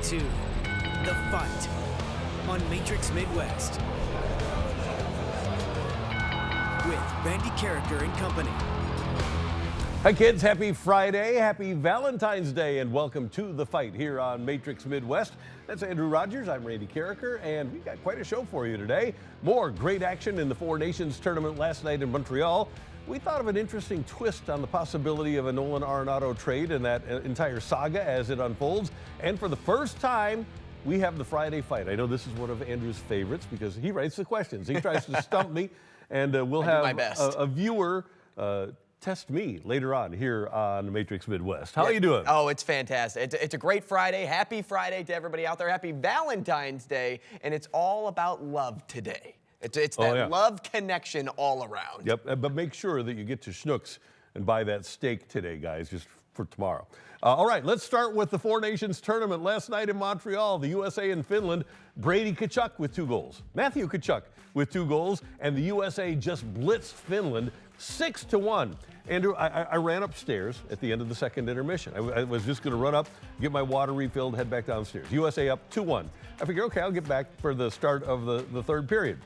to The Fight on Matrix Midwest with Randy Karraker and company. Hi kids, happy Friday, happy Valentine's Day, and welcome to The Fight here on Matrix Midwest. That's Andrew Rogers, I'm Randy Karraker, and we got quite a show for you today. More great action in the Four Nations tournament last night in Montreal. We thought of an interesting twist on the possibility of a Nolan Arenado trade in that entire saga as it unfolds. And for the first time, we have the Friday fight. I know this is one of Andrew's favorites because he writes the questions. He tries to stump me, and we'll have a viewer test me later on here on Matrix Midwest. How are you doing? Oh, it's fantastic. It's a great Friday. Happy Friday to everybody out there. Happy Valentine's Day. And it's all about love today. It's that love connection all around. Yep, but make sure that you get to Schnucks and buy that steak today, guys, just for tomorrow. All right, let's start with the Four Nations tournament. Last night in Montreal, the USA and Finland, Brady Tkachuk with 2 goals. Matthew Tkachuk with 2 goals, and the USA just blitzed Finland 6-1. Andrew, I ran upstairs at the end of the second intermission. I was just going to run up, get my water refilled, head back downstairs. USA up 2-1. I figured, okay, I'll get back for the start of the third period.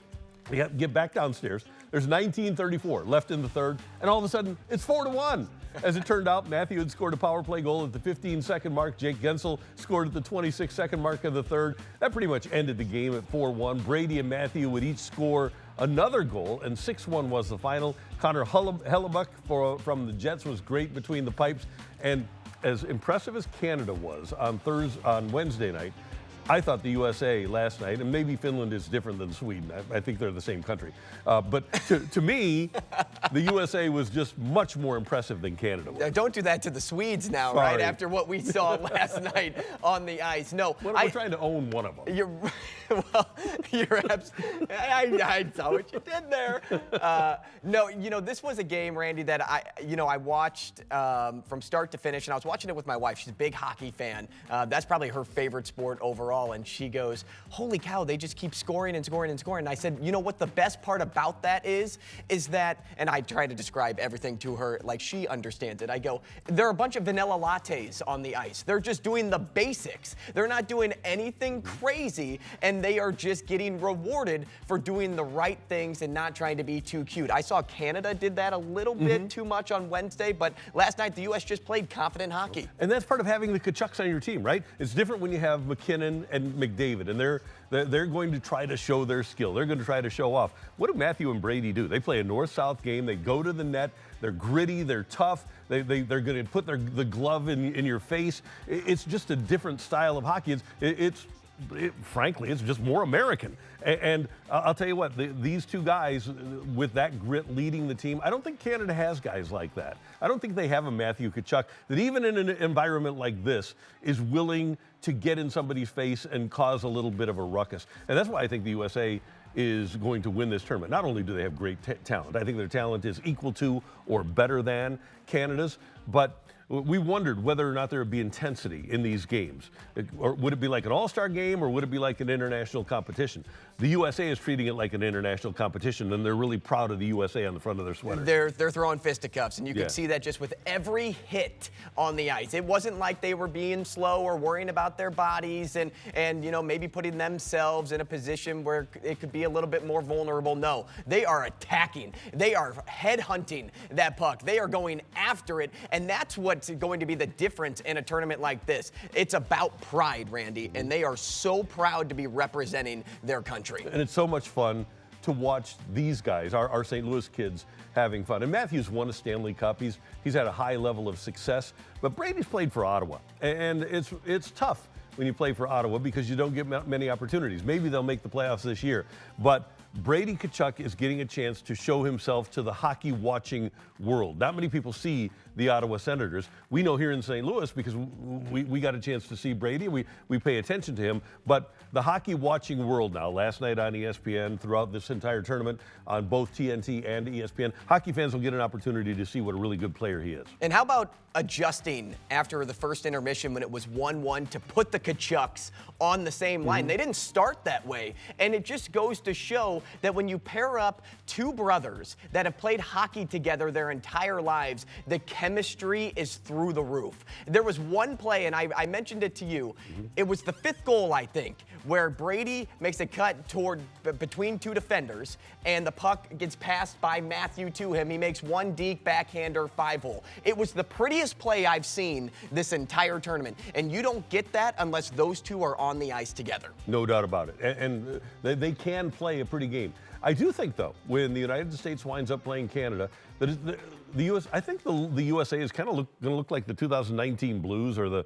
We get back downstairs. There's 19:34 left in the third, and all of a sudden, it's 4-1. As it turned out, Matthew had scored a power play goal at the 15-second mark. Jake Gensel scored at the 26-second mark of the third. That pretty much ended the game at 4-1. Brady and Matthew would each score another goal, and 6-1 was the final. Connor Hellebuck from the Jets was great between the pipes, and as impressive as Canada was on Wednesday night, I thought the USA last night, and maybe Finland is different than Sweden. I think they're the same country. But to me, the USA was just much more impressive than Canada was. Don't do that to the Swedes now, Sorry. right? After what we saw last night on the ice. No, we're trying to own one of them. I saw what you did there. No, this was a game, Randy, that I watched from start to finish, and I was watching it with my wife. She's a big hockey fan. That's probably her favorite sport overall. And she goes, holy cow, they just keep scoring and scoring and scoring. And I said, you know what the best part about that is that, and I try to describe everything to her like she understands it. I go, there are a bunch of vanilla lattes on the ice. They're just doing the basics. They're not doing anything crazy, and they are just getting rewarded for doing the right things and not trying to be too cute. I saw Canada did that a little bit too much on Wednesday, but last night the U.S. just played confident hockey. And that's part of having the Tkachuks on your team, right? It's different when you have McKinnon and McDavid, and they're going to try to show their skill. They're going to try to show off. What do Matthew and Brady do? They play a north-south game. They go to the net. They're gritty. They're tough. They're going to put the glove in your face. It's just a different style of hockey. Frankly, it's just more American. And I'll tell you what, these two guys with that grit leading the team, I don't think Canada has guys like that. I don't think they have a Matthew Tkachuk that even in an environment like this is willing to get in somebody's face and cause a little bit of a ruckus. And that's why I think the USA is going to win this tournament. Not only do they have great talent, I think their talent is equal to or better than Canada's, but we wondered whether or not there would be intensity in these games. Or would it be like an all-star game, or would it be like an international competition? The USA is treating it like an international competition, and they're really proud of the USA on the front of their sweater. They're throwing fisticuffs, and you can see that just with every hit on the ice. It wasn't like they were being slow or worrying about their bodies and maybe putting themselves in a position where it could be a little bit more vulnerable. No, they are attacking. They are headhunting that puck. They are going after it, and that's what's going to be the difference in a tournament like this. It's about pride, Randy, and they are so proud to be representing their country. And it's so much fun to watch these guys, our St. Louis kids, having fun. And Matthew's won a Stanley Cup. He's had a high level of success. But Brady's played for Ottawa, and it's tough when you play for Ottawa because you don't get many opportunities. Maybe they'll make the playoffs this year, but Brady Tkachuk is getting a chance to show himself to the hockey-watching world. Not many people see the Ottawa Senators. We know here in St. Louis because we got a chance to see Brady. We pay attention to him. But the hockey-watching world now, last night on ESPN, throughout this entire tournament, on both TNT and ESPN, hockey fans will get an opportunity to see what a really good player he is. And how about adjusting after the first intermission when it was 1-1 to put the Tkachuks on the same line? They didn't start that way. And it just goes to show know that when you pair up two brothers that have played hockey together their entire lives, the chemistry is through the roof. There was one play, and I mentioned it to you. It was the 5th goal, I think, where Brady makes a cut between two defenders, and the puck gets passed by Matthew to him. He makes one deke backhander 5-hole. It was the prettiest play I've seen this entire tournament, and you don't get that unless those two are on the ice together. No doubt about it. And they can play a pretty game. I do think, though, when the United States winds up playing Canada, that the U.S. I think the USA is kind of going to look like the 2019 Blues or the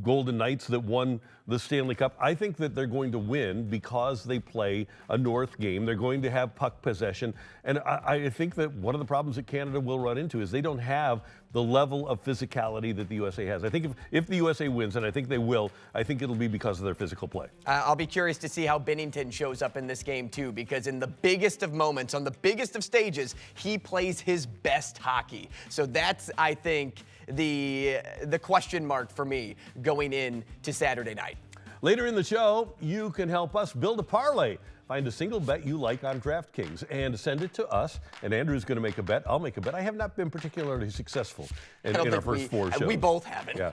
Golden Knights that won the Stanley Cup. I think that they're going to win because they play a North game. They're going to have puck possession. And I think that one of the problems that Canada will run into is they don't have the level of physicality that the USA has. I think if the USA wins, and I think they will, I think it'll be because of their physical play. I'll be curious to see how Binnington shows up in this game, too, because in the biggest of moments, on the biggest of stages, he plays his best hockey. So that's, I think, the question mark for me going into Saturday night. Later in the show, you can help us build a parlay. Find a single bet you like on DraftKings and send it to us. And Andrew's going to make a bet. I'll make a bet. I have not been particularly successful in our first 4 shows. We both haven't. Yeah.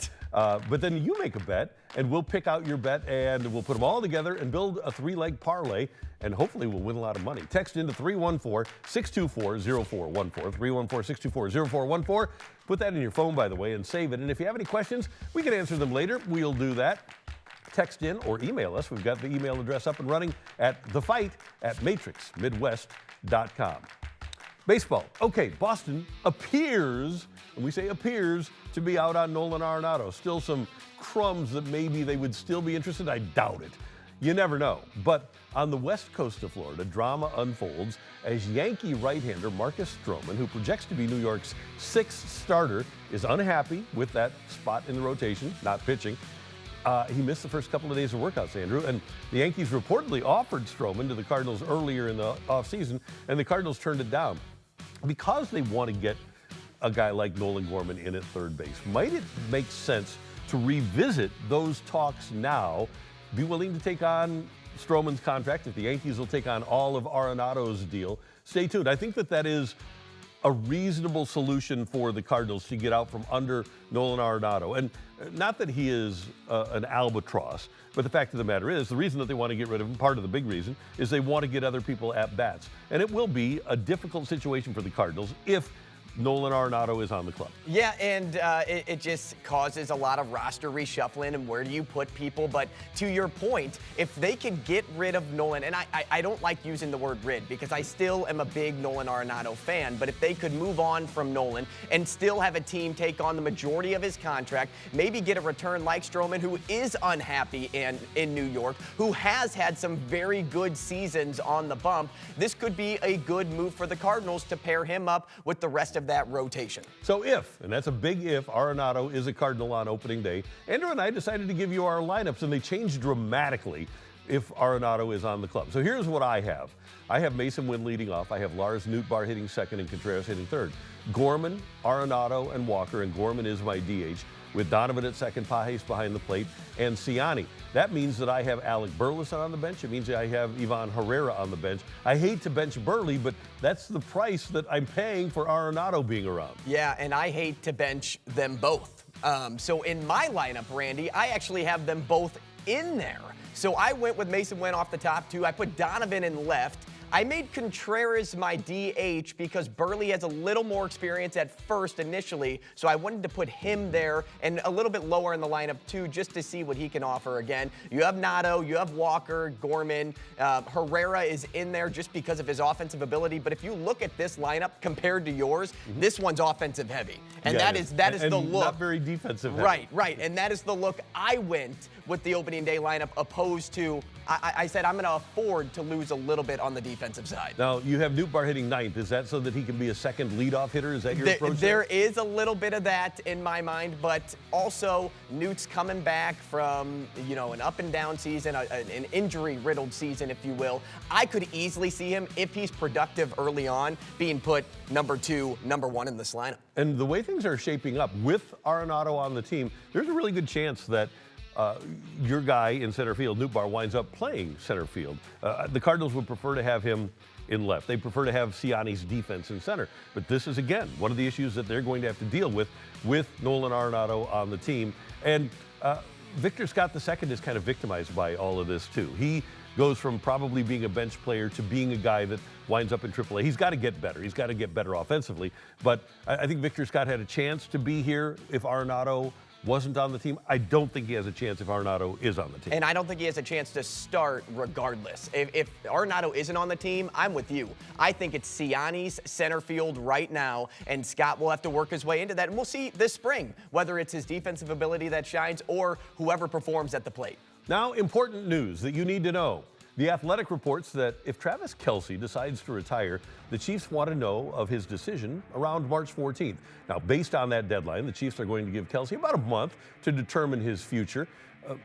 But then you make a bet, and we'll pick out your bet, and we'll put them all together and build a 3-leg parlay, and hopefully we'll win a lot of money. Text into 314-624-0414, 314-624-0414. Put that in your phone, by the way, and save it. And if you have any questions, we can answer them later. We'll do that. Text in or email us. We've got the email address up and running at thefight@matrixmidwest.com. Baseball. Okay, Boston appears, and we say appears, to be out on Nolan Arenado. Still some crumbs that maybe they would still be interested. I doubt it. You never know. But on the west coast of Florida, drama unfolds as Yankee right-hander Marcus Stroman, who projects to be New York's 6th starter, is unhappy with that spot in the rotation, not pitching. He missed the first couple of days of workouts, Andrew, and the Yankees reportedly offered Stroman to the Cardinals earlier in the offseason, and the Cardinals turned it down because they want to get a guy like Nolan Gorman in at third base. Might it make sense to revisit those talks now, be willing to take on Stroman's contract if the Yankees will take on all of Arenado's deal? Stay tuned. I think that is a reasonable solution for the Cardinals to get out from under Nolan Arenado. And not that he is an albatross, but the fact of the matter is, the reason that they want to get rid of him, part of the big reason, is they want to get other people at bats. And it will be a difficult situation for the Cardinals if Nolan Arenado is on the club. Yeah, and it just causes a lot of roster reshuffling and where do you put people. But to your point, if they could get rid of Nolan, and I don't like using the word rid because I still am a big Nolan Arenado fan, but if they could move on from Nolan and still have a team take on the majority of his contract, maybe get a return like Stroman, who is unhappy in New York, who has had some very good seasons on the bump, this could be a good move for the Cardinals to pair him up with the rest of that rotation. So if, and that's a big if, Arenado is a Cardinal on opening day, Andrew and I decided to give you our lineups, and they changed dramatically if Arenado is on the club. So here's what I have. I have Mason Wynn leading off. I have Lars Nootbaar hitting second and Contreras hitting third. Gorman, Arenado, and Walker, and Gorman is my DH, with Donovan at second, Pages behind the plate, and Ciani. That means that I have Alec Burleson on the bench. It means I have Ivan Herrera on the bench. I hate to bench Burley, but that's the price that I'm paying for Arenado being around. Yeah, and I hate to bench them both. So in my lineup, Randy, I actually have them both in there. So I went with Mason Wynn off the top two. I put Donovan in left. I made Contreras my DH because Burley has a little more experience at first initially, so I wanted to put him there and a little bit lower in the lineup too, just to see what he can offer again. You have Nato, you have Walker, Gorman, Herrera is in there just because of his offensive ability, but if you look at this lineup compared to yours, this one's offensive heavy, and yeah, that is the look. Not very defensive heavy. Right, and that is the look I went with the opening day lineup, opposed to, I said I'm going to afford to lose a little bit on the defensive side. Now, you have Nootbaar hitting ninth. Is that so that he can be a second leadoff hitter? Is that your approach? There is a little bit of that in my mind, but also Newt's coming back from, an up and down season, an injury-riddled season, if you will. I could easily see him, if he's productive early on, being put number 2, number 1 in this lineup. And the way things are shaping up with Arenado on the team, there's a really good chance that your guy in center field, Newbar, winds up playing center field. The Cardinals would prefer to have him in left. They prefer to have Siani's defense in center. But this is, again, one of the issues that they're going to have to deal with Nolan Arenado on the team. And Victor Scott II is kind of victimized by all of this, too. He goes from probably being a bench player to being a guy that winds up in AAA. He's got to get better. He's got to get better offensively. But I think Victor Scott had a chance to be here if Arenado wasn't on the team. I don't think he has a chance if Arenado is on the team. And I don't think he has a chance to start regardless. If Arenado isn't on the team, I'm with you. I think it's Siani's center field right now, and Scott will have to work his way into that. And we'll see this spring whether it's his defensive ability that shines or whoever performs at the plate. Now, important news that you need to know. The Athletic reports that if Travis Kelce decides to retire, the Chiefs want to know of his decision around March 14th. Now, based on that deadline, the Chiefs are going to give Kelce about a month to determine his future. A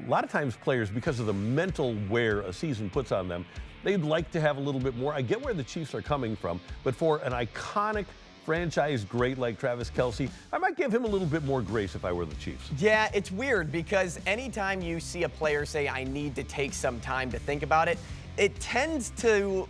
lot of times players, because of the mental wear a season puts on them, they'd like to have a little bit more. I get where the Chiefs are coming from, but for an iconic franchise great like Travis Kelce, I might give him a little bit more grace if I were the Chiefs. Yeah, it's weird because anytime you see a player say, I need to take some time to think about it, it tends to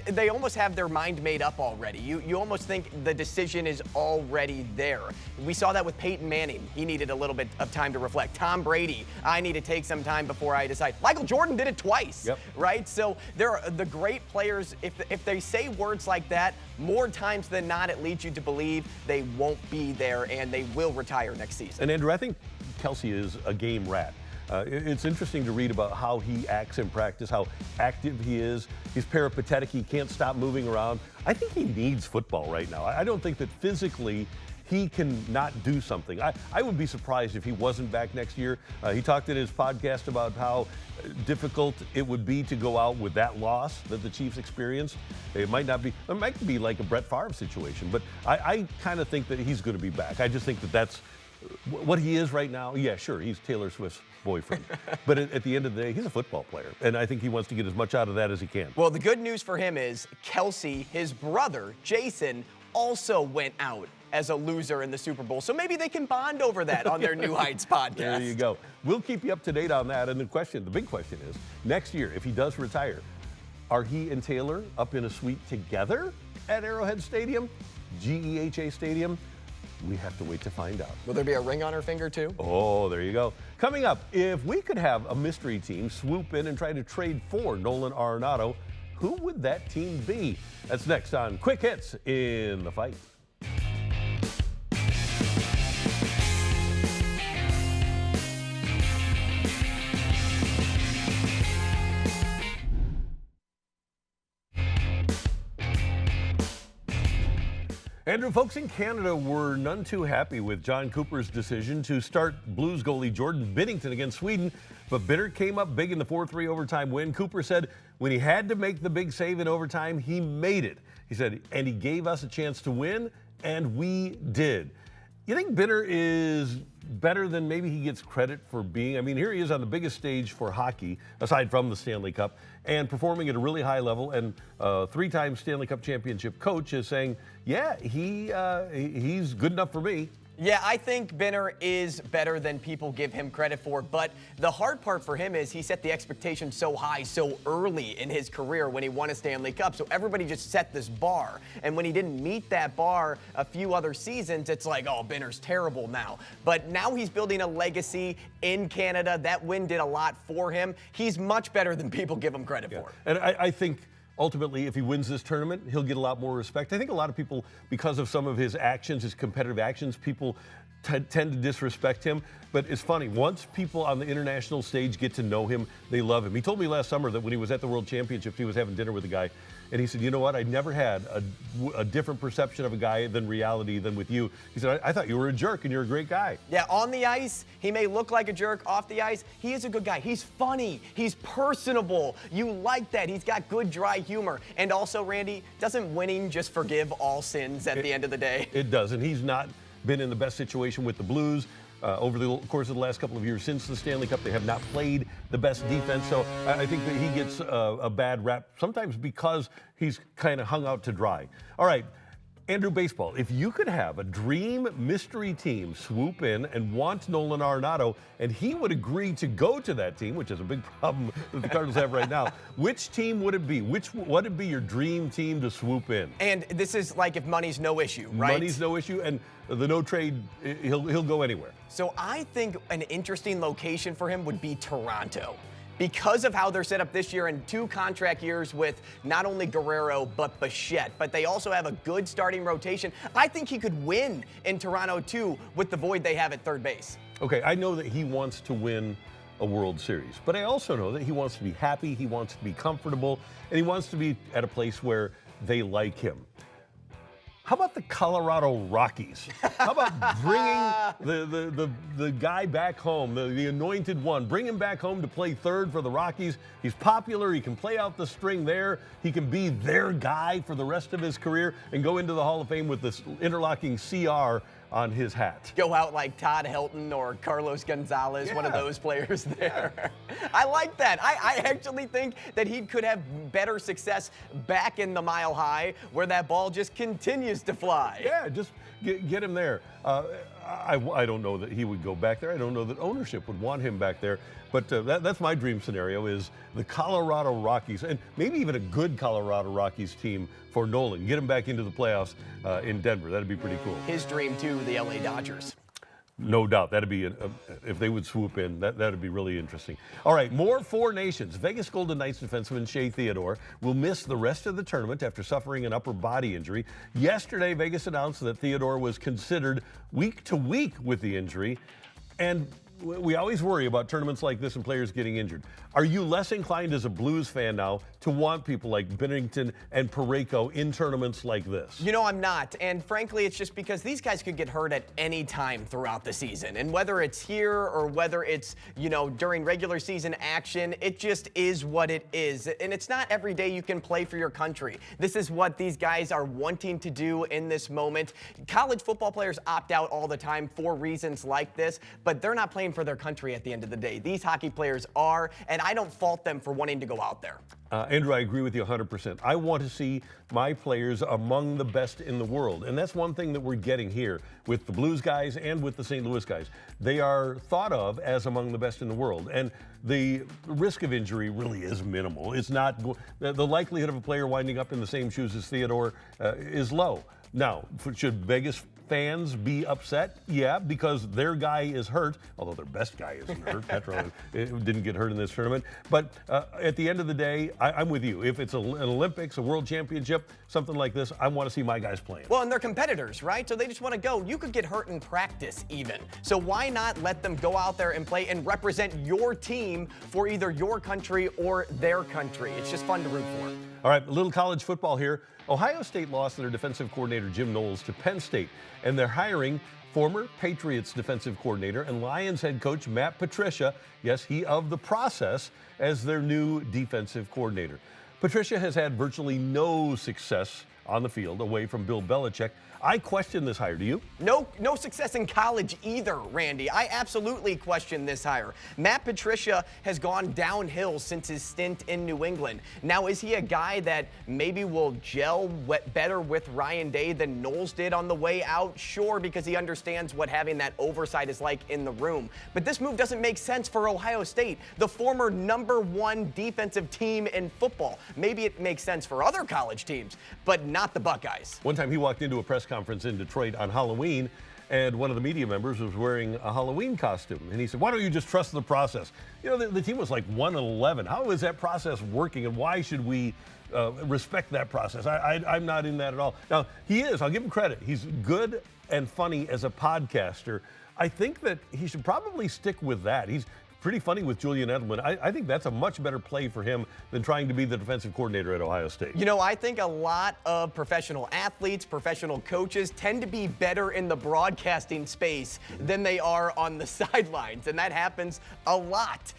they almost have their mind made up already. You almost think the decision is already there. We saw that with Peyton Manning. He needed a little bit of time to reflect. Tom Brady, I need to take some time before I decide. Michael Jordan did it twice, right? So there are the great players, if they say words like that, more times than not, it leads you to believe they won't be there and they will retire next season. And Andrew, I think Kelce is a game rat. It's interesting to read about how he acts in practice, how active he is. He's peripatetic. He can't stop moving around. I think he needs football right now. I don't think that physically he can not do something. I would be surprised if he wasn't back next year. He talked in his podcast about how difficult it would be to go out with that loss that the Chiefs experienced. It might be like a Brett Favre situation, but I kind of think that he's going to be back. I just think that that's what he is right now. Yeah, sure, he's Taylor Swift's boyfriend. But at the end of the day, he's a football player. And I think he wants to get as much out of that as he can. Well, the good news for him is Kelce, his brother, Jason, also went out as a loser in the Super Bowl. So maybe they can bond over that on their New Heights podcast. There you go. We'll keep you up to date on that. And the big question is, next year, if he does retire, are he and Taylor up in a suite together at Arrowhead Stadium, GEHA Stadium? We have to wait to find out. Will there be a ring on her finger, too? Oh, there you go. Coming up, if we could have a mystery team swoop in and try to trade for Nolan Arenado, who would that team be? That's next on Quick Hits in the Fight. Andrew, folks in Canada were none too happy with John Cooper's decision to start Blues goalie Jordan Binnington against Sweden, but Bitter came up big in the 4-3 overtime win. Cooper said when he had to make the big save in overtime, he made it. He said, and he gave us a chance to win, and we did. You think Bitter is better than maybe he gets credit for being? I mean, here he is on the biggest stage for hockey, aside from the Stanley Cup, and performing at a really high level. And three-time Stanley Cup championship coach is saying, yeah, he's good enough for me. Yeah, I think Binner is better than people give him credit for, but the hard part for him is he set the expectation so high so early in his career when he won a Stanley Cup, so everybody just set this bar, and when he didn't meet that bar a few other seasons, it's like, oh, Binner's terrible now. But now he's building a legacy in Canada. That win did a lot for him. He's much better than people give him credit for. And I think ultimately, if he wins this tournament, he'll get a lot more respect. I think a lot of people, because of some of his actions, his competitive actions, people tend to disrespect him. But it's funny, once people on the international stage get to know him, they love him. He told me last summer that when he was at the World Championships, he was having dinner with a guy, and he said, you know what, I never had a different perception of a guy than reality than with you. He said, I thought you were a jerk, and you're a great guy. Yeah, on the ice, he may look like a jerk. Off the ice, he is a good guy. He's funny. He's personable. You like that. He's got good, dry humor. And also, Randy, doesn't winning just forgive all sins at the end of the day? It does, and he's not been in the best situation with the Blues. Over the course of the last couple of years since the Stanley Cup, they have not played the best defense. So I think that he gets a bad rap sometimes because he's kind of hung out to dry. All right, Andrew, baseball, if you could have a dream mystery team swoop in and want Nolan Arenado, and he would agree to go to that team, which is a big problem that the Cardinals have right now, which team would it be? What would be your dream team to swoop in? And this is like if money's no issue, right? Money's no issue, and the no trade, he'll go anywhere. So I think an interesting location for him would be Toronto, because of how they're set up this year and 2 contract years with not only Guerrero but Bichette, but they also have a good starting rotation. I think he could win in Toronto too with the void they have at third base. Okay, I know that he wants to win a World Series, but I also know that he wants to be happy, he wants to be comfortable, and he wants to be at a place where they like him. How about the Colorado Rockies? How about bringing the guy back home, the anointed one, bring him back home to play third for the Rockies? He's popular. He can play out the string there. He can be their guy for the rest of his career and go into the Hall of Fame with this interlocking CR on his hat. Go out like Todd Helton or Carlos Gonzalez, one of those players there. I like that. I actually think that he could have better success back in the Mile High where that ball just continues to fly. Yeah, just get him there. I don't know that he would go back there. I don't know that ownership would want him back there. But that's my dream scenario, is the Colorado Rockies, and maybe even a good Colorado Rockies team for Nolan. Get him back into the playoffs in Denver. That'd be pretty cool. His dream, too, the LA Dodgers. No doubt. That'd be, if they would swoop in, that'd be really interesting. All right, more Four Nations. Vegas Golden Knights defenseman Shea Theodore will miss the rest of the tournament after suffering an upper body injury. Yesterday, Vegas announced that Theodore was considered week to week with the injury. And we always worry about tournaments like this and players getting injured. Are you less inclined as a Blues fan now to want people like Binnington and Karraker in tournaments like this? You know, I'm not. And frankly, it's just because these guys could get hurt at any time throughout the season. And whether it's here or whether it's, during regular season action, it just is what it is. And it's not every day you can play for your country. This is what these guys are wanting to do in this moment. College football players opt out all the time for reasons like this, but they're not playing for their country at the end of the day. These hockey players are, and I don't fault them for wanting to go out there. Andrew, I agree with you 100%. I want to see my players among the best in the world. And that's one thing that we're getting here with the Blues guys and with the St. Louis guys. They are thought of as among the best in the world. And the risk of injury really is minimal. It's not, the likelihood of a player winding up in the same shoes as Theodore is low. Now, should Vegas fans be upset? Yeah, because their guy is hurt, although their best guy isn't hurt. Petro didn't get hurt in this tournament. But at the end of the day, I'm with you. If it's an Olympics, a world championship, something like this, I want to see my guys playing. Well, and they're competitors, right? So they just want to go. You could get hurt in practice even. So why not let them go out there and play and represent your team for either your country or their country? It's just fun to root for. All right, a little college football here. Ohio State lost their defensive coordinator, Jim Knowles, to Penn State, and they're hiring former Patriots defensive coordinator and Lions head coach Matt Patricia, yes, he of the process, as their new defensive coordinator. Patricia has had virtually no success on the field away from Bill Belichick. I question this hire. Do you? No success in college either, Randy. I absolutely question this hire. Matt Patricia has gone downhill since his stint in New England. Now, is he a guy that maybe will gel better with Ryan Day than Knowles did on the way out? Sure, because he understands what having that oversight is like in the room. But this move doesn't make sense for Ohio State, the former #1 defensive team in football. Maybe it makes sense for other college teams, but not the Buckeyes. One time he walked into a press conference in Detroit on Halloween, and one of the media members was wearing a Halloween costume. And he said, "Why don't you just trust the process?" The team was like 1-11. How is that process working, and why should we respect that process? I'm not in that at all. Now, he is. I'll give him credit. He's good and funny as a podcaster. I think that he should probably stick with that. He's pretty funny with Julian Edelman. I think that's a much better play for him than trying to be the defensive coordinator at Ohio State. I think a lot of professional athletes, professional coaches tend to be better in the broadcasting space than they are on the sidelines, and that happens a lot.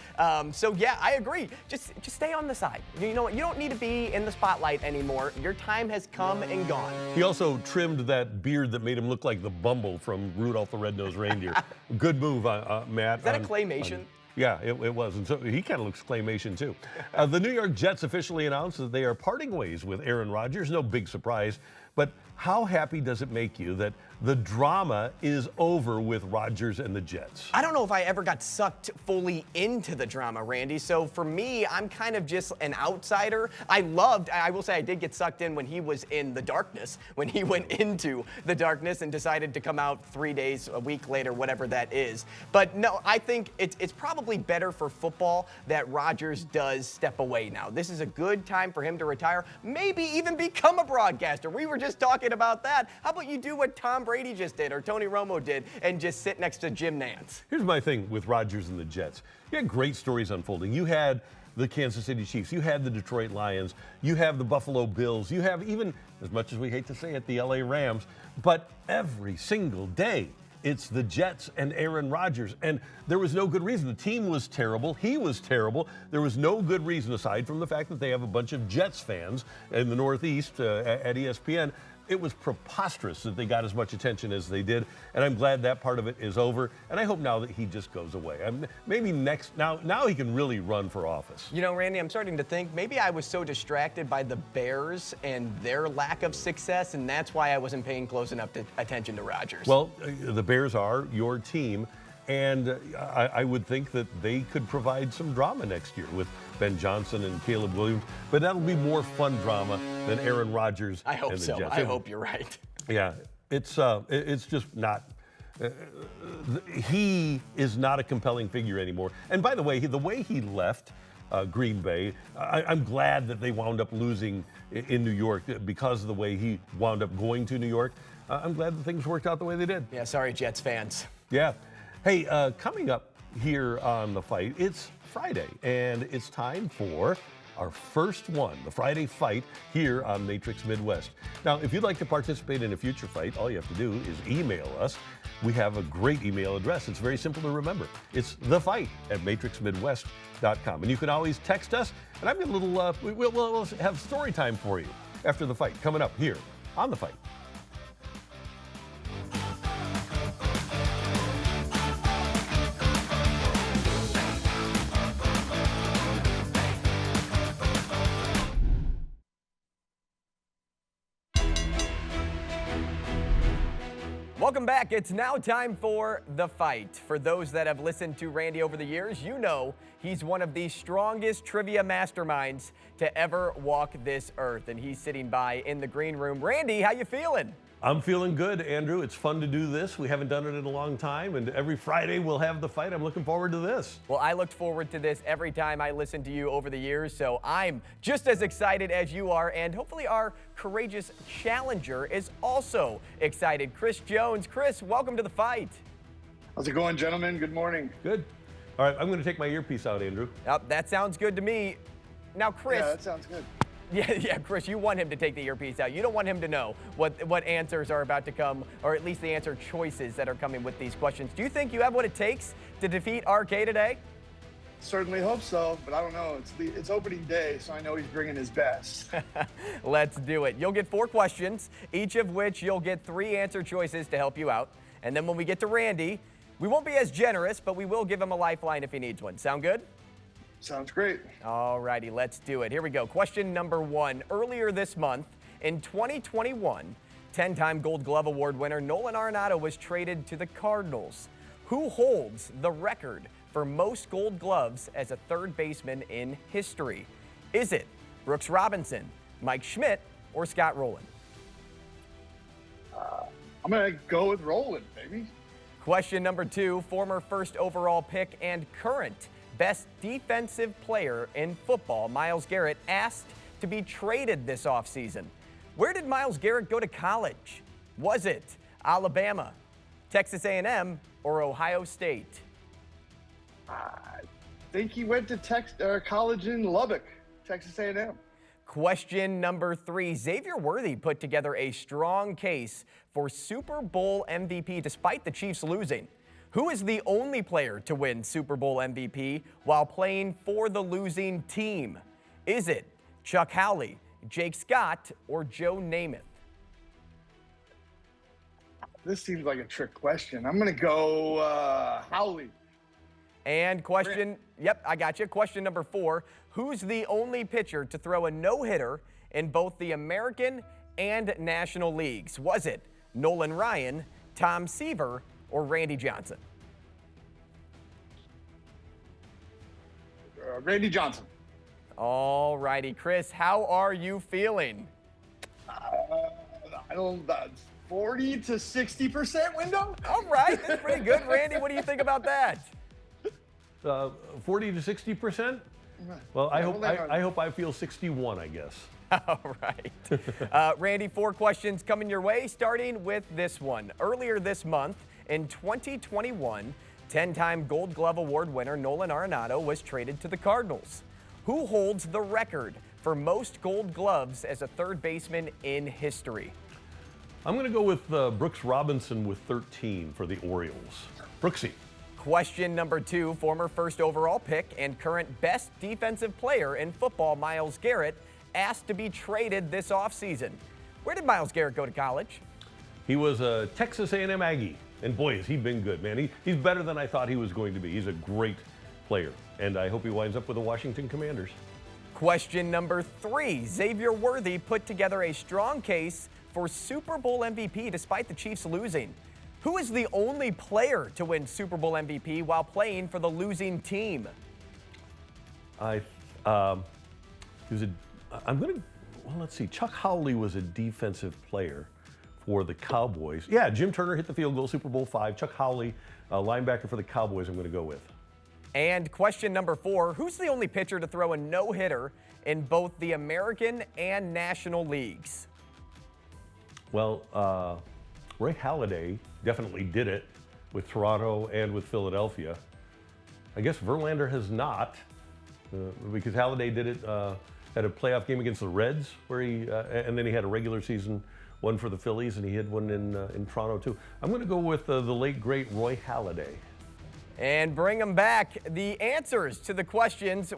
So yeah, I agree. Just stay on the side. You know what? You don't need to be in the spotlight anymore. Your time has come and gone. He also trimmed that beard that made him look like the Bumble from Rudolph the Red-Nosed Reindeer. Good move, Matt. Is that a claymation? Yeah, it was. And so he kind of looks claymation, too. The New York Jets officially announced that they are parting ways with Aaron Rodgers. No big surprise. But how happy does it make you that the drama is over with Rodgers and the Jets? I don't know if I ever got sucked fully into the drama, Randy. So for me, I'm kind of just an outsider. I will say I did get sucked in when he was in the darkness, when he went into the darkness and decided to come out 3 days, a week later, whatever that is. But no, I think it's probably better for football that Rodgers does step away now. This is a good time for him to retire, maybe even become a broadcaster. We were just talking about that. How about you do what Tom Brady just did or Tony Romo did and just sit next to Jim Nantz? Here's my thing with Rodgers and the Jets. You had great stories unfolding. You had the Kansas City Chiefs. You had the Detroit Lions. You have the Buffalo Bills. You have even, as much as we hate to say it, the LA Rams. But every single day, it's the Jets and Aaron Rodgers. And there was no good reason. The team was terrible. He was terrible. There was no good reason aside from the fact that they have a bunch of Jets fans in the Northeast at ESPN. It was preposterous that they got as much attention as they did, and I'm glad that part of it is over. And I hope now that he just goes away. Maybe now he can really run for office. You know, Randy, I'm starting to think maybe I was so distracted by the Bears and their lack of success, and that's why I wasn't paying close enough attention to Rodgers. Well, the Bears are your team, and I would think that they could provide some drama next year with Ben Johnson and Caleb Williams, but that'll be more fun drama than Aaron Rodgers. I hope and the so. Jets. I hope you're right. Yeah, it's just not. He is not a compelling figure anymore. And by the way, the way he left Green Bay, I'm glad that they wound up losing in New York because of the way he wound up going to New York. I'm glad that things worked out the way they did. Yeah, sorry, Jets fans. Yeah. Hey, coming up here on The Fight, it's Friday, and it's time for our first one, the Friday Fight here on Matrix Midwest. Now, if you'd like to participate in a future fight, all you have to do is email us. We have a great email address. It's very simple to remember. It's thefight@matrixmidwest.com. And you can always text us, and I've got a little, we'll have story time for you after the fight coming up here on The Fight. Welcome back. It's now time for The Fight. For those that have listened to Randy over the years, you know he's one of the strongest trivia masterminds to ever walk this earth, and he's sitting by in the green room. Randy, how you feeling? I'm feeling good, Andrew. It's fun to do this. We haven't done it in a long time, and every Friday we'll have The Fight. I'm looking forward to this. Well, I looked forward to this every time I listened to you over the years, so I'm just as excited as you are, and hopefully our courageous challenger is also excited. Chris Jones. Chris, welcome to The Fight. How's it going, gentlemen? Good morning. Good. All right, I'm going to take my earpiece out, Andrew. That sounds good to me. Now, Chris. Yeah, that sounds good. Yeah, Chris, you want him to take the earpiece out. You don't want him to know what answers are about to come, or at least the answer choices that are coming with these questions. Do you think you have what it takes to defeat RK today? Certainly hope so, but I don't know. It's opening day, so I know he's bringing his best. Let's do it. You'll get 4 questions, each of which you'll get 3 answer choices to help you out. And then when we get to Randy, we won't be as generous, but we will give him a lifeline if he needs one. Sound good? Sounds great. All righty, let's do it. Here we go. Question number 1. Earlier this month, in 2021, 10-time Gold Glove Award winner Nolan Arenado was traded to the Cardinals. Who holds the record for most Gold Gloves as a third baseman in history? Is it Brooks Robinson, Mike Schmidt, or Scott Rowland? I'm going to go with Roland, baby. Question number 2. Former first overall pick and current best defensive player in football, Myles Garrett, asked to be traded this offseason. Where did Myles Garrett go to college? Was it Alabama, Texas A&M, or Ohio State? I think he went to college in Lubbock, Texas A&M. Question number 3. Xavier Worthy put together a strong case for Super Bowl MVP despite the Chiefs losing. Who is the only player to win Super Bowl MVP while playing for the losing team? Is it Chuck Howley, Jake Scott, or Joe Namath? This seems like a trick question. I'm going to go Howley. And yep, I got you. Question number 4. Who's the only pitcher to throw a no-hitter in both the American and National Leagues? Was it Nolan Ryan, Tom Seaver, or Randy Johnson? Randy Johnson. All righty, Chris, how are you feeling? I don't. 40 to 60% window. All right, that's pretty good. Randy, what do you think about that? 40 to 60%? Well, I hope I feel 61, I guess. All right. Randy, 4 questions coming your way, starting with this one. Earlier this month, in 2021, 10-time Gold Glove Award winner Nolan Arenado was traded to the Cardinals. Who holds the record for most Gold Gloves as a third baseman in history? I'm going to go with Brooks Robinson with 13 for the Orioles. Brooksy. Question number 2, former first overall pick and current best defensive player in football, Myles Garrett, asked to be traded this offseason. Where did Myles Garrett go to college? He was a Texas A&M Aggie, and boy, has he been good, man. He's better than I thought he was going to be. He's a great player, and I hope he winds up with the Washington Commanders. Question number 3, Xavier Worthy put together a strong case for Super Bowl MVP despite the Chiefs losing. Who is the only player to win Super Bowl MVP while playing for the losing team? Let's see. Chuck Howley was a defensive player for the Cowboys. Yeah, Jim Turner hit the field goal, Super Bowl 5. Chuck Howley, linebacker for the Cowboys, I'm going to go with. And question number 4, who's the only pitcher to throw a no-hitter in both the American and National Leagues? Well, Roy Halladay definitely did it with Toronto and with Philadelphia. I guess Verlander has not, because Halladay did it at a playoff game against the Reds, where and then he had a regular season one for the Phillies, and he had one in Toronto too. I'm going to go with the late great Roy Halladay. And bring them back. The answers to the questions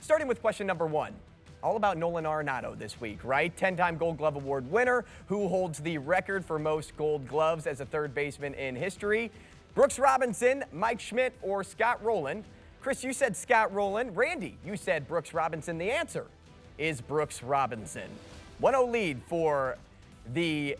starting with question number 1. All about Nolan Arenado this week, right? 10-time Gold Glove Award winner who holds the record for most Gold Gloves as a third baseman in history. Brooks Robinson, Mike Schmidt, or Scott Rowland. Chris, you said Scott Rowland. Randy, you said Brooks Robinson. The answer is Brooks Robinson. 1-0 lead for the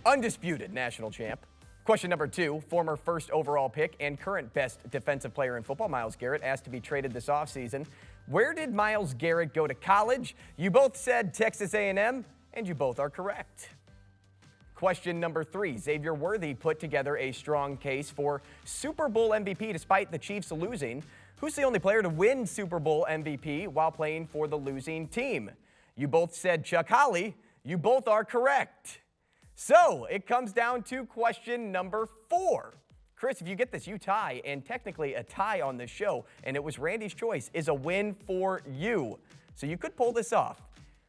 undisputed national champ. Question number 2, former first overall pick and current best defensive player in football, Myles Garrett, asked to be traded this offseason. Where did Myles Garrett go to college? You both said Texas A&M, and you both are correct. Question number 3, Xavier Worthy put together a strong case for Super Bowl MVP despite the Chiefs losing. Who's the only player to win Super Bowl MVP while playing for the losing team? You both said Chuck Howley. You both are correct. So it comes down to question number 4. Chris, if you get this, you tie, and technically a tie on this show, and it was Randy's choice, is a win for you. So you could pull this off.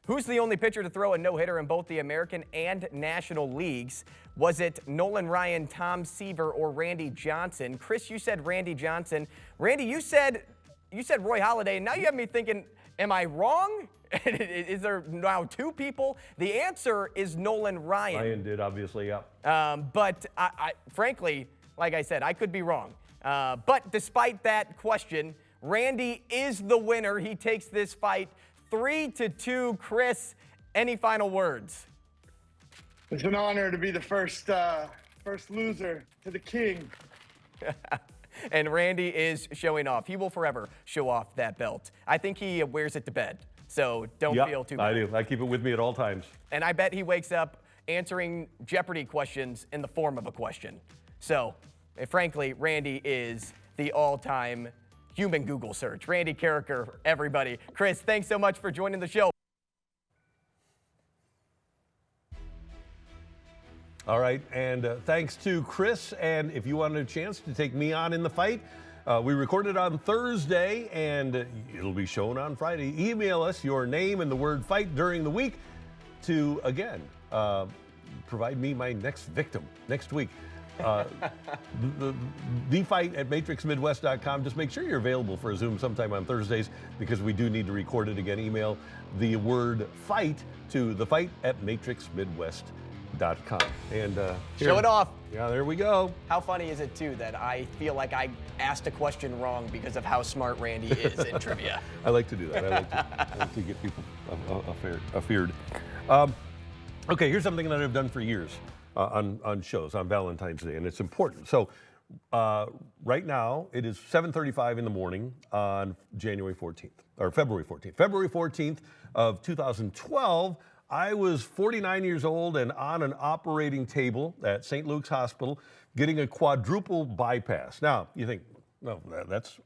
Who's the only pitcher to throw a no-hitter in both the American and National Leagues? Was it Nolan Ryan, Tom Seaver, or Randy Johnson? Chris, you said Randy Johnson. Randy, you said Roy Halladay, and now you have me thinking, am I wrong? Is there now 2 people? The answer is Nolan Ryan. Ryan did, obviously, yeah. But I frankly, like I said, I could be wrong. But despite that question, Randy is the winner. He takes this fight 3-2. Chris, any final words? It's an honor to be the first loser to the king. And Randy is showing off. He will forever show off that belt. I think he wears it to bed, so don't feel too bad. I do. I keep it with me at all times. And I bet he wakes up answering Jeopardy questions in the form of a question. So, frankly, Randy is the all-time human Google search. Randy Karraker, everybody. Chris, thanks so much for joining the show. All right, and thanks to Chris. And if you wanted a chance to take me on in the fight, we recorded on Thursday, and it'll be shown on Friday. Email us your name and the word fight during the week to, again, provide me my next victim next week. The fight at matrixmidwest.com. Just make sure you're available for a Zoom sometime on Thursdays, because we do need to record it again. Email the word fight to thefight@matrixmidwest.com. And Show it off. Yeah, there we go. How funny is it, too, that I feel like I asked a question wrong because of how smart Randy is in trivia? I like to do that. I like to get people afeared. Okay, here's something that I've done for years on shows on Valentine's Day, and it's important. So right now, it is 7:35 in the morning on January 14th, or February 14th. February 14th of 2012, I was 49 years old and on an operating table at St. Luke's Hospital getting a quadruple bypass. Now, you think, no, that's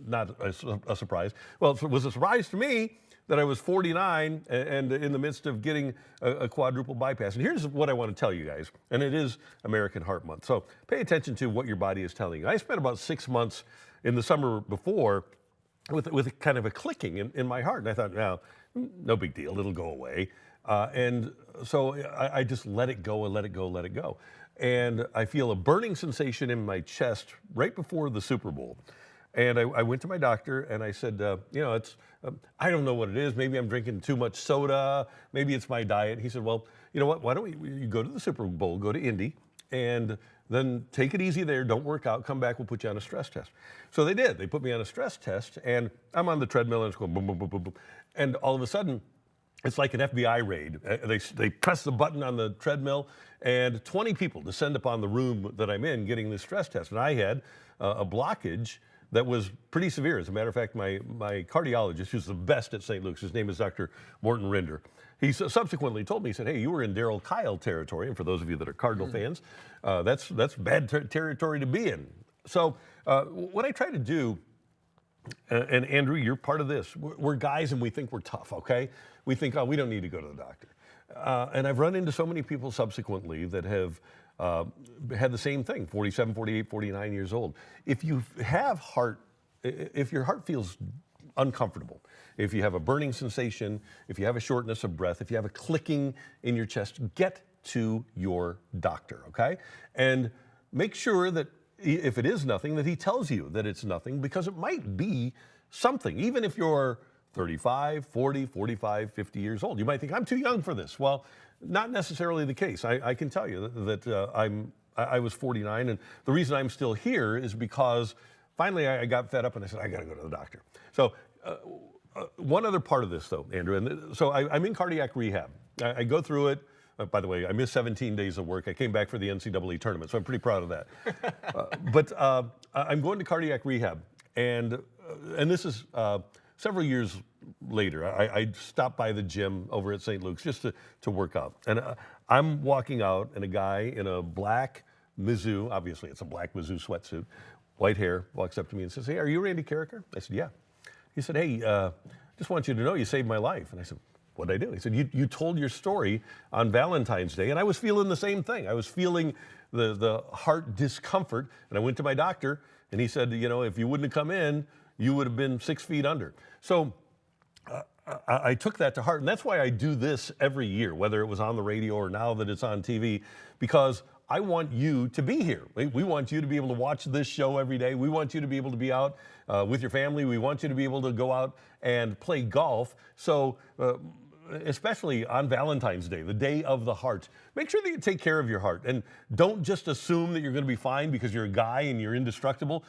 not a surprise. Well, it was a surprise to me that I was 49 and in the midst of getting a quadruple bypass. And here's what I want to tell you guys, and it is American Heart Month. So pay attention to what your body is telling you. I spent about 6 months in the summer before with kind of a clicking in my heart. And I thought, no big deal, it'll go away. And so I just let it go and let it go, let it go. And I feel a burning sensation in my chest right before the Super Bowl. And I went to my doctor and I said, it's, I don't know what it is. Maybe I'm drinking too much soda. Maybe it's my diet. He said, well, you know what? Why don't you go to the Super Bowl, go to Indy, and then take it easy there. Don't work out. Come back. We'll put you on a stress test. So they did. They put me on a stress test, and I'm on the treadmill, and it's going boom, boom, boom, boom, boom. And all of a sudden, it's like an FBI raid. They press the button on the treadmill, and 20 people descend upon the room that I'm in getting this stress test. And I had a blockage that was pretty severe. As a matter of fact, my cardiologist, who's the best at St. Luke's, his name is Dr. Morton Rinder. He subsequently told me, he said, hey, you were in Darryl Kyle territory. And for those of you that are Cardinal fans, that's bad territory to be in. So what I try to do, and Andrew, you're part of this. We're guys and we think we're tough, okay? We think, we don't need to go to the doctor. And I've run into so many people subsequently that have had the same thing, 47, 48, 49 years old. If you have if your heart feels uncomfortable, if you have a burning sensation, if you have a shortness of breath, if you have a clicking in your chest, get to your doctor, okay? And make sure that if it is nothing, that he tells you that it's nothing, because it might be something, even if you're 35, 40, 45, 50 years old. You might think, I'm too young for this. Well, not necessarily the case. I can tell you that I was 49, and the reason I'm still here is because finally I got fed up and I said, I got to go to the doctor. So one other part of this, though, Andrew, and so I'm in cardiac rehab. I go through it. By the way, I missed 17 days of work. I came back for the NCAA tournament, so I'm pretty proud of that. But I'm going to cardiac rehab, and this is several years later. I stopped by the gym over at St. Luke's just to work out. And I'm walking out, and a guy in a black Mizzou, obviously it's a black Mizzou sweatsuit, white hair, walks up to me and says, hey, are you Randy Karraker? I said, yeah. He said, hey, just want you to know you saved my life. And I said, what did I do? He said, you told your story on Valentine's Day, and I was feeling the same thing. I was feeling the heart discomfort, and I went to my doctor, and he said, if you wouldn't have come in, you would have been 6 feet under. So I took that to heart, and that's why I do this every year, whether it was on the radio or now that it's on TV, because I want you to be here. We want you to be able to watch this show every day. We want you to be able to be out with your family. We want you to be able to go out and play golf. So especially on Valentine's Day, the day of the heart, make sure that you take care of your heart, and don't just assume that you're going to be fine because you're a guy and you're indestructible.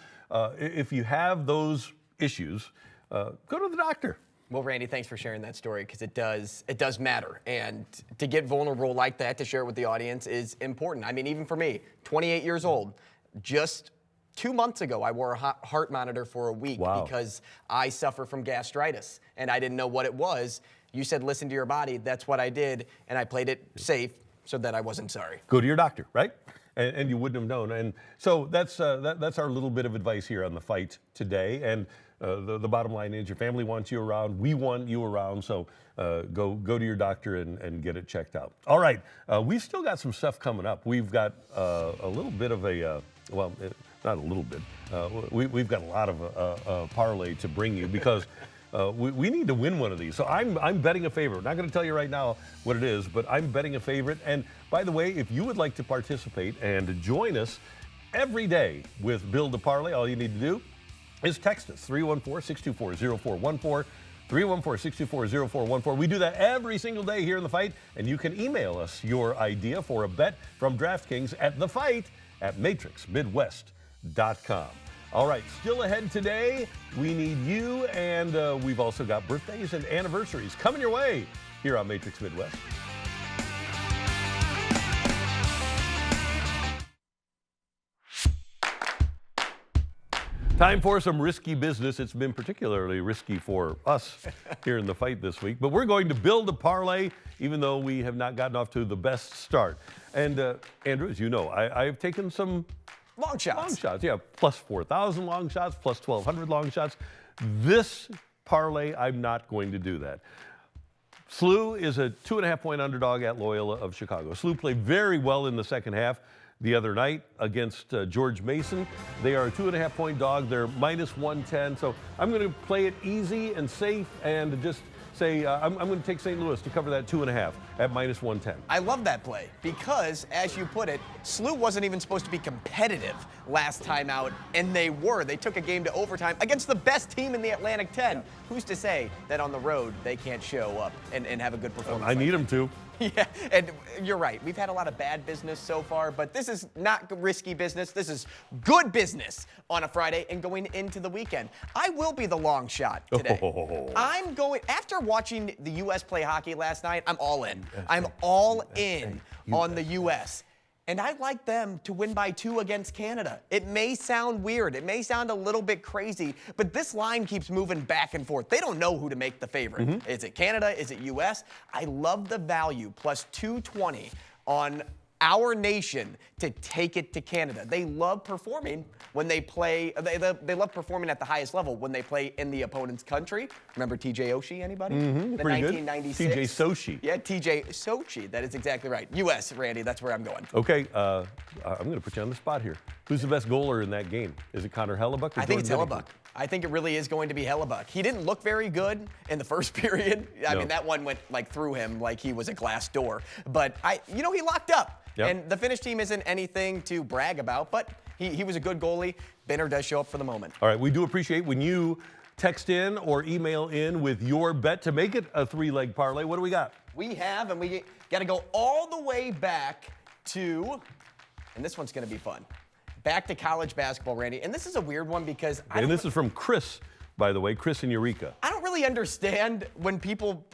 If you have those issues, go to the doctor. Well, Randy, thanks for sharing that story, because it does matter. And to get vulnerable like that, to share it with the audience, is important. I mean, even for me, 28 years old, just 2 months ago, I wore a heart monitor for a week because I suffer from gastritis, and I didn't know what it was. You said, listen to your body. That's what I did, and I played it safe so that I wasn't sorry. Go to your doctor, right? And you wouldn't have known. And so that's our little bit of advice here on The Fight today. And the bottom line is your family wants you around. We want you around. So go to your doctor and get it checked out. All right. We've still got some stuff coming up. We've got a little bit of not a little bit. We've got a lot of parlay to bring you, because we need to win one of these. So I'm betting a favorite. Not going to tell you right now what it is, but I'm betting a favorite. And by the way, if you would like to participate and join us every day with Build a Parlay, all you need to do is text us, 314-624-0414. 314-624-0414. We do that every single day here in The Fight, and you can email us your idea for a bet from DraftKings at thefight@matrixmidwest.com. All right, still ahead today, we need you, and we've also got birthdays and anniversaries coming your way here on Matrix Midwest. Time for some risky business. It's been particularly risky for us here in The Fight this week, but we're going to build a parlay, even though we have not gotten off to the best start. And Andrew, as you know, I've taken some long shots. Long shots, yeah, plus 4,000 long shots, plus 1,200 long shots. This parlay, I'm not going to do that. SLU is a 2.5-point underdog at Loyola of Chicago. SLU played very well in the second half the other night against George Mason. They are a 2.5-point dog. They're minus 110. So I'm going to play it easy and safe and just say I'm going to take St. Louis to cover that 2.5 at minus 110. I love that play because, as you put it, SLU wasn't even supposed to be competitive last time out, and they were. They took a game to overtime against the best team in the Atlantic 10. Yeah. Who's to say that on the road they can't show up and have a good performance? I need them to. Yeah, and you're right. We've had a lot of bad business so far, but this is not risky business. This is good business on a Friday and going into the weekend. I will be the long shot today. I'm going, after watching the U.S. play hockey last night, I'm all in. I'm all in on the U.S., and I like them to win by 2 against Canada. It may sound weird. It may sound a little bit crazy, but this line keeps moving back and forth. They don't know who to make the favorite. Mm-hmm. Is it Canada? Is it U.S.? I love the value, plus 220 on our nation to take it to Canada. They love performing when they play. They love performing at the highest level when they play in the opponent's country. Remember T.J. Oshie, anybody? Mm-hmm, the 1996. T.J. Sochi. Yeah, T.J. Sochi. That is exactly right. U.S., Randy, that's where I'm going. Okay, I'm going to put you on the spot here. Who's the best goaler in that game? Is it Connor Hellebuck or I think Jordan it's Hellebuck. I think it really is going to be Hellebuck. He didn't look very good in the first period. I mean, that one went like through him like he was a glass door. But he locked up. Yep. And the Finnish team isn't anything to brag about, but he was a good goalie. Benner does show up for the moment. All right, we do appreciate when you text in or email in with your bet to make it a 3-leg parlay. What do we got? We have, and we got to go all the way back to, and this one's going to be fun, back to college basketball, Randy. And this is a weird one because this is from Chris, by the way, Chris in Eureka. I don't really understand when people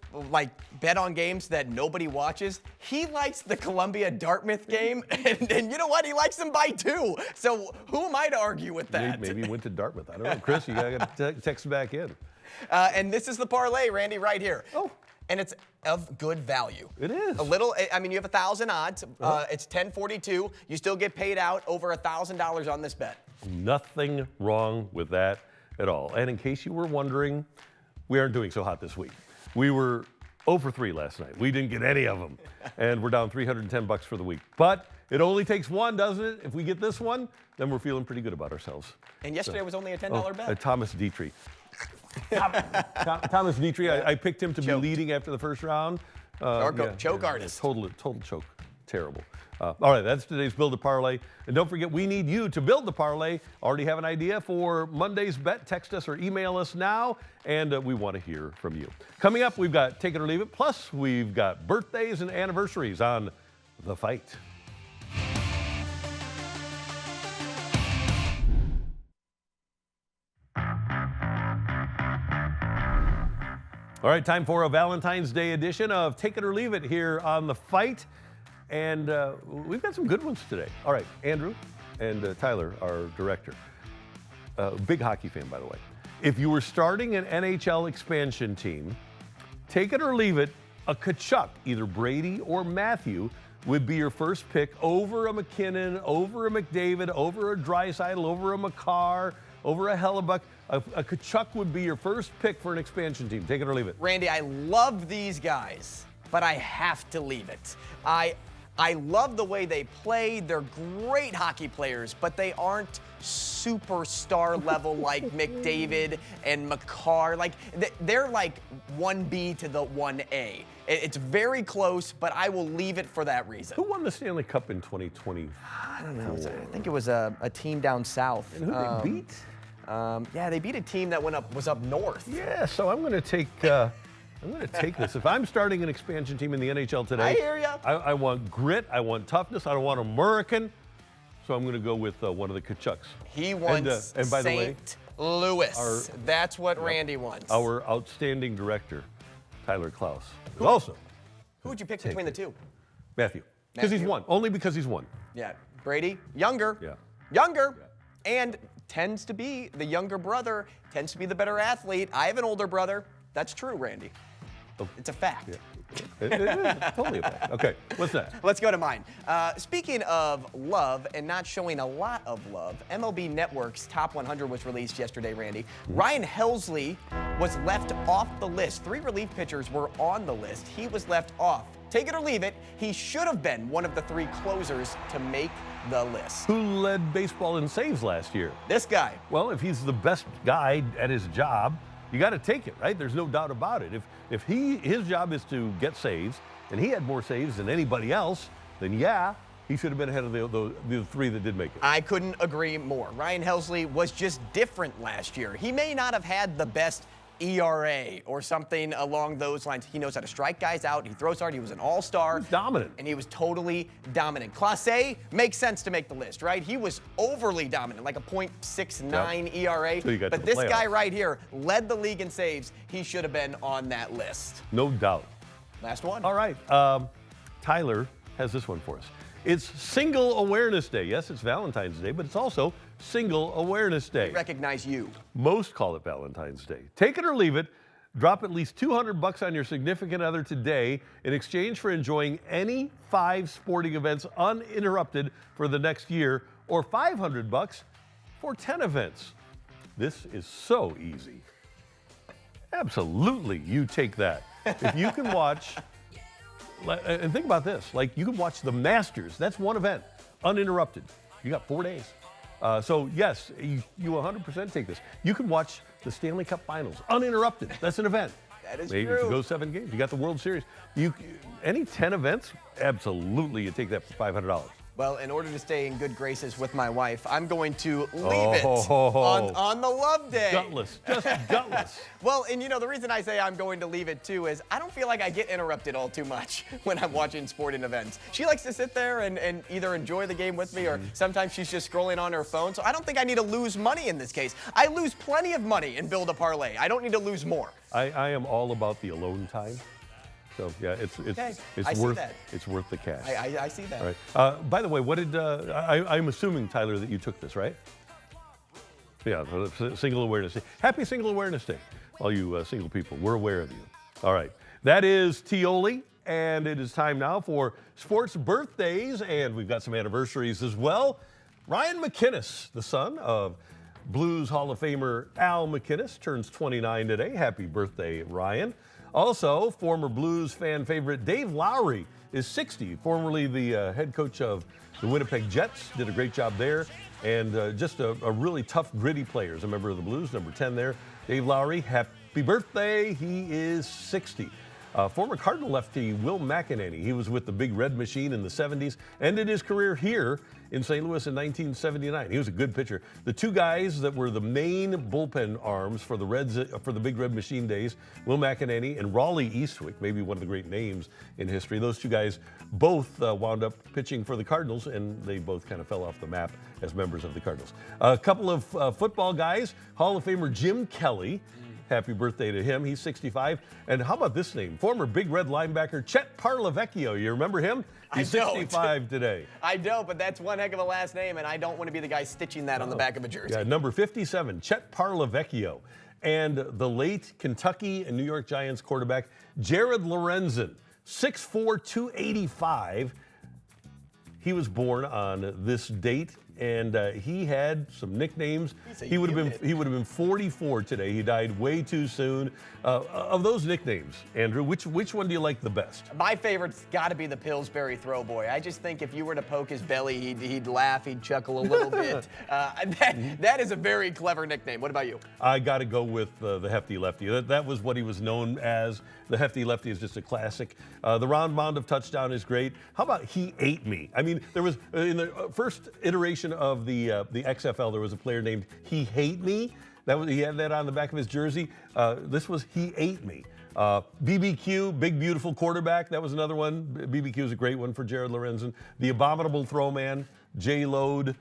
bet on games that nobody watches. He likes the Columbia-Dartmouth game, and you know what? He likes them by 2. So who am I to argue with that? Maybe he went to Dartmouth. I don't know. Chris, you got to text back in. And this is the parlay, Randy, right here. Oh. And it's of good value. It is. A little, I mean, you have 1,000 odds. It's 1042. You still get paid out over $1,000 on this bet. Nothing wrong with that at all. And in case you were wondering, we aren't doing so hot this week. We were 0 for 3 last night. We didn't get any of them. And we're down $310 for the week. But it only takes one, doesn't it? If we get this one, then we're feeling pretty good about ourselves. And yesterday was only a $10 bet. Thomas Dietrich. Thomas Dietrich, I picked him to be leading after the first round. Choke artist. Total choke. Terrible. All right, that's today's Build a Parlay. And don't forget, we need you to build the parlay. Already have an idea for Monday's bet? Text us or email us now, and we want to hear from you. Coming up, we've got Take It or Leave It, plus we've got birthdays and anniversaries on The Fight. All right, time for a Valentine's Day edition of Take It or Leave It here on The Fight. And we've got some good ones today. All right, Andrew and Tyler, our director. Big hockey fan, by the way. If you were starting an NHL expansion team, take it or leave it, a Tkachuk, either Brady or Matthew, would be your first pick over a McKinnon, over a McDavid, over a Draisaitl, over a Makar, over a Hellebuck. A Tkachuk would be your first pick for an expansion team. Take it or leave it. Randy, I love these guys, but I have to leave it. I love the way they play. They're great hockey players, but they aren't superstar level like McDavid and Makar. Like they're like 1B to the 1A. It's very close, but I will leave it for that reason. Who won the Stanley Cup in 2020? I don't know. I think it was a team down south. And who they beat? Yeah, they beat a team that was up north. Yeah, so I'm going to take this. If I'm starting an expansion team in the NHL today, I hear ya. I want grit, I want toughness, I don't want American. So I'm going to go with one of the Kachucks. He wants and by the way, St. Louis. That's what Randy wants. Our outstanding director, Tyler Klaus, is also. Who would you pick between the two? Matthew. Because he's won. Only because he's won. Yeah. Brady, younger. Yeah. Younger. Yeah. And tends to be the younger brother, tends to be the better athlete. I have an older brother. That's true, Randy. Oh. It's a fact. Yeah. It is totally a fact. Okay, what's that? Let's go to mine. Speaking of love and not showing a lot of love, MLB Network's Top 100 was released yesterday, Randy. Ryan Helsley was left off the list. 3 relief pitchers were on the list. He was left off. Take it or leave it, he should have been one of the 3 closers to make the list. Who led baseball in saves last year? This guy. Well, if he's the best guy at his job, you got to take it, right? There's no doubt about it. If his job is to get saves, and he had more saves than anybody else, then yeah, he should have been ahead of the 3 that did make it. I couldn't agree more. Ryan Helsley was just different last year. He may not have had the best ERA or something along those lines. He knows how to strike guys out. He throws hard. He was an all-star. He's dominant. And he was totally dominant. Clase makes sense to make the list, right? He was overly dominant, like a .69 ERA. So but this guy right here led the league in saves. He should have been on that list. No doubt. Last one. All right. Tyler has this one for us. It's Single Awareness Day. Yes, it's Valentine's Day, but it's also Single Awareness Day. We recognize you. Most call it Valentine's Day. Take it or leave it. Drop at least $200 on your significant other today in exchange for enjoying any 5 sporting events uninterrupted for the next year, or $500 for 10 events. This is so easy. Absolutely, you take that. If you can watch, and think about this, like you can watch the Masters. That's one event, uninterrupted. You got 4 days. So yes, you 100% take this. You can watch the Stanley Cup Finals uninterrupted. That's an event. That is Maybe true. if you go 7 games, you got the World Series. Any 10 events, absolutely, you take that for $500. Well, in order to stay in good graces with my wife, I'm going to leave it on the love day. Gutless, just gutless. Well, and you know, the reason I say I'm going to leave it too is I don't feel like I get interrupted all too much when I'm watching sporting events. She likes to sit there and either enjoy the game with me, or sometimes she's just scrolling on her phone. So I don't think I need to lose money in this case. I lose plenty of money and build a parlay. I don't need to lose more. I am all about the alone time. So yeah, it's worth the cash. I see that. All right. By the way, what did I'm assuming, Tyler, that you took this, right? Yeah, Single Awareness Day. Happy Single Awareness Day, all you single people. We're aware of you. All right, that is Tioli, and it is time now for sports birthdays, and we've got some anniversaries as well. Ryan McInnes, the son of Blues Hall of Famer Al McInnes, turns 29 today. Happy birthday, Ryan. Also, former Blues fan favorite Dave Lowry is 60, formerly the head coach of the Winnipeg Jets. Did a great job there, and just a really tough, gritty player. As a member of the Blues, number 10 there. Dave Lowry, happy birthday. He is 60. Former Cardinal lefty Will McEnany. He was with the Big Red Machine in the 70s, ended his career here in St. Louis in 1979. He was a good pitcher. The 2 guys that were the main bullpen arms for the Reds, for the Big Red Machine days, Will McEnany and Raleigh Eastwick, maybe one of the great names in history. Those 2 guys both wound up pitching for the Cardinals, and they both kind of fell off the map as members of the Cardinals. A couple of football guys, Hall of Famer Jim Kelly. Happy birthday to him. He's 65. And how about this name? Former Big Red linebacker Chet Parlavecchio. You remember him? He's 65 today. I don't, but that's one heck of a last name, and I don't want to be the guy stitching that on the back of a jersey. Yeah, number 57, Chet Parlavecchio. And the late Kentucky and New York Giants quarterback Jared Lorenzen, 6'4", 285. He was born on this date, and he had some nicknames. He would have been 44 today. He died way too soon. Of those nicknames, Andrew, which one do you like the best? My favorite's got to be the Pillsbury Throw Boy. I just think if you were to poke his belly, he'd laugh, he'd chuckle a little bit. That is a very clever nickname. What about you? I got to go with the Hefty Lefty. That was what he was known as. The Hefty Lefty is just a classic. The round mound of touchdown is great. How about He Ate Me? I mean, there was in the first iteration iteration of the XFL, there was a player named He Hate Me. He had that on the back of his jersey. This was He Ate Me. BBQ, Big Beautiful Quarterback. That was another one. BBQ is a great one for Jared Lorenzen. The Abominable Throwman, J-Load.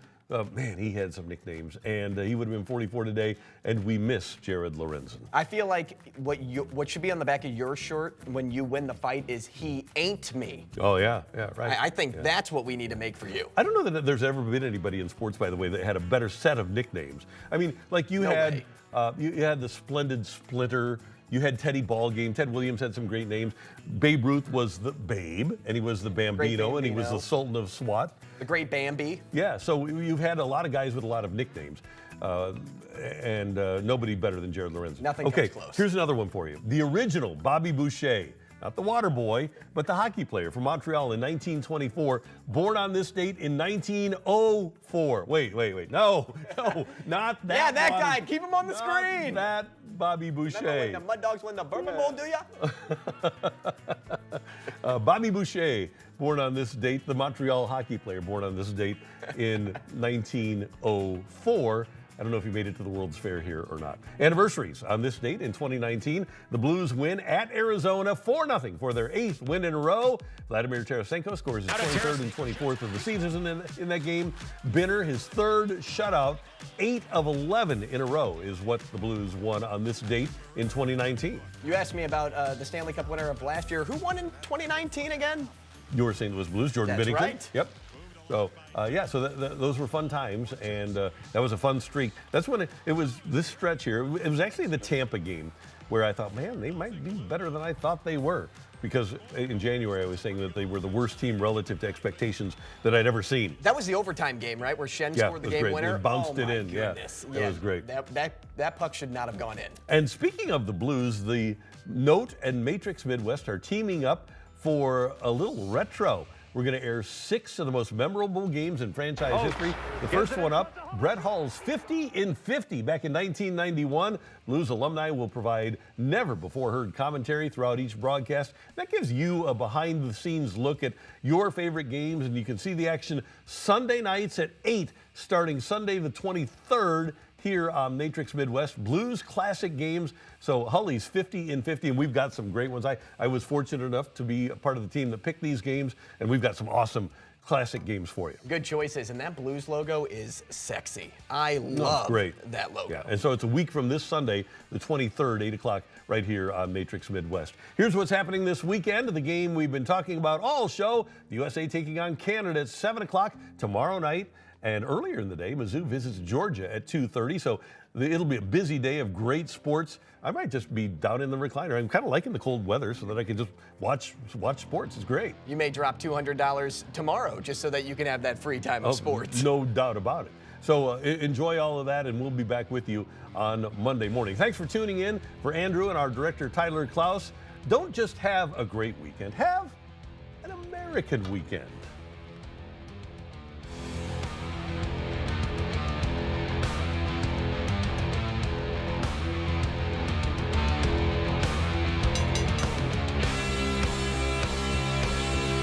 Man, he had some nicknames, and he would have been 44 today, and we miss Jared Lorenzen. I feel like what should be on the back of your shirt when you win the fight is He Ain't Me. Oh, yeah, right. I think that's what we need to make for you. I don't know that there's ever been anybody in sports, by the way, that had a better set of nicknames. I mean, like you had the Splendid Splinter. You had Teddy Ballgame. Ted Williams had some great names. Babe Ruth was the Babe, and he was the Bambino, and he was the Sultan of SWAT. The Great Bambi. Yeah, so you've had a lot of guys with a lot of nicknames, and nobody better than Jared Lorenzen. Nothing comes close. Here's another one for you. The original Bobby Boucher. Not the water boy, but the hockey player from Montreal in 1924, born on this date in 1904. Wait. No, not that. Yeah, that guy. Keep him on the screen. That Bobby Boucher. Remember when the Mud Dogs won the Bourbon Bowl, do ya? Bobby Boucher, born on this date, the Montreal hockey player, born on this date in 1904. I don't know if he made it to the World's Fair here or not. Anniversaries on this date in 2019. The Blues win at Arizona 4-0 for their 8th win in a row. Vladimir Tarasenko scores his 23rd and 24th of the season in that game. Binner, his 3rd shutout. 8 of 11 in a row is what the Blues won on this date in 2019. You asked me about the Stanley Cup winner of last year. Who won in 2019 again? Your St. Louis Blues, Jordan That's Binnington. Right. Yep. So, those were fun times, and that was a fun streak. That's when it was this stretch here. It was actually the Tampa game where I thought, man, they might be better than I thought they were. Because in January, I was saying that they were the worst team relative to expectations that I'd ever seen. That was the overtime game, right? Where Shen scored the game great. winner? They bounced it in. Goodness. Yeah, that was great. That puck should not have gone in. And speaking of the Blues, the Note and Matrix Midwest are teaming up for a little retro. We're going to air 6 of the most memorable games in franchise history. The first one up, Brett Hall's 50 in 50 back in 1991. Blues alumni will provide never-before-heard commentary throughout each broadcast. That gives you a behind-the-scenes look at your favorite games, and you can see the action Sunday nights at 8, starting Sunday the 23rd. Here on Matrix Midwest, Blues classic games. So Hully's 50 in 50, and we've got some great ones. I was fortunate enough to be a part of the team that picked these games, and we've got some awesome classic games for you. Good choices, and that Blues logo is sexy. I love that logo. Yeah, and so it's a week from this Sunday, the 23rd, 8 o'clock, right here on Matrix Midwest. Here's what's happening this weekend. The game we've been talking about all show, the USA taking on Canada at 7 o'clock tomorrow night. And earlier in the day, Mizzou visits Georgia at 2:30. So it'll be a busy day of great sports. I might just be down in the recliner. I'm kind of liking the cold weather so that I can just watch sports. It's great. You may drop $200 tomorrow just so that you can have that free time of sports. No doubt about it. So enjoy all of that, and we'll be back with you on Monday morning. Thanks for tuning in. For Andrew and our director, Tyler Klaus, don't just have a great weekend. Have an American weekend.